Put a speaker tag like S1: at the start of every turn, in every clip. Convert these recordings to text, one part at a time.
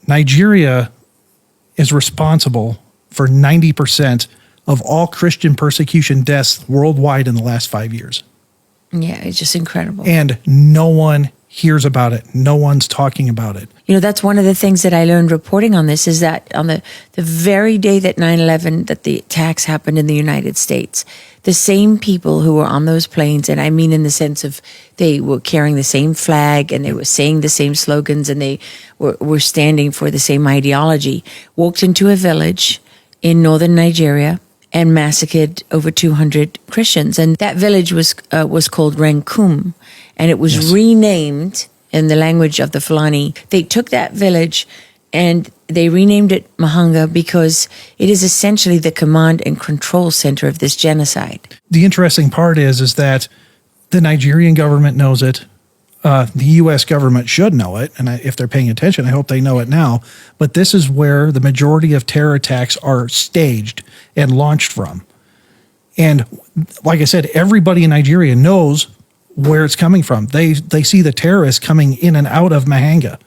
S1: Nigeria is responsible for 90% of all Christian persecution deaths worldwide in the last 5 years.
S2: Yeah, it's just incredible.
S1: And no one hears about it. No one's talking about it.
S2: You know, that's one of the things that I learned reporting on this is that on the very day that 9/11, that the attacks happened in the United States, the same people who were on those planes, and I mean in the sense of they were carrying the same flag and they were saying the same slogans and they were standing for the same ideology, walked into a village in northern Nigeria and massacred over 200 Christians. And that village was called Rankum, and it was renamed in the language of the Fulani. They took that village and they renamed it Mahanga because it is essentially the command and control center of this genocide.
S1: The interesting part is that the Nigerian government knows it. The U.S. government should know it, and if they're paying attention, I hope they know it now. But this is where the majority of terror attacks are staged and launched from. And like I said, everybody in Nigeria knows where it's coming from. They see the terrorists coming in and out of Mahanga.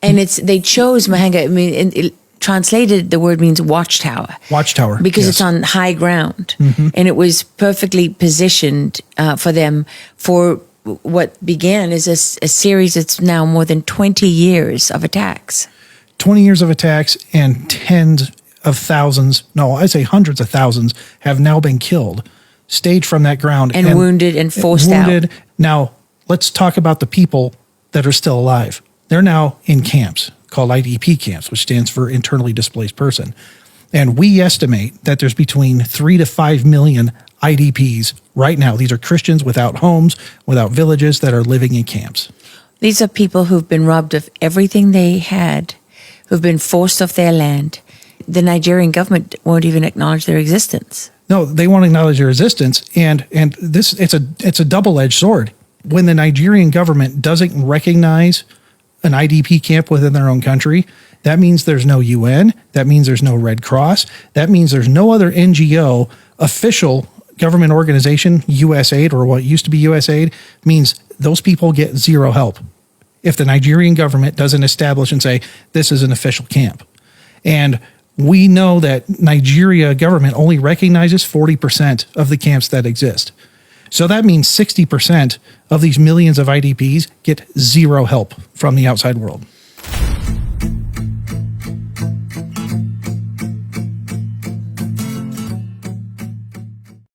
S2: And they chose Mahanga. I mean, it translated, the word means watchtower.
S1: Watchtower.
S2: Because it's on high ground.
S1: Mm-hmm.
S2: And it was perfectly positioned for them for what began as a series that's now more than 20 years of attacks.
S1: 20 years of attacks, and tens of thousands, no, I'd say hundreds of thousands have now been killed, staged from that ground.
S2: And wounded and forced out.
S1: Now, let's talk about the people that are still alive. They're now in camps called IDP camps, which stands for internally displaced person. And we estimate that there's between 3 to 5 million IDPs right now. These are Christians without homes, without villages, that are living in camps.
S2: These are people who've been robbed of everything they had, who've been forced off their land. The Nigerian government won't even acknowledge their existence.
S1: No, they won't acknowledge their existence, and this it's a double-edged sword. When the Nigerian government doesn't recognize an IDP camp within their own country, that means there's no UN, that means there's no Red Cross, that means there's no other NGO, official government organization, USAID, or what used to be USAID, means those people get zero help if the Nigerian government doesn't establish and say, this is an official camp. And we know that Nigeria government only recognizes 40% of the camps that exist. So that means 60% of these millions of IDPs get zero help from the outside world.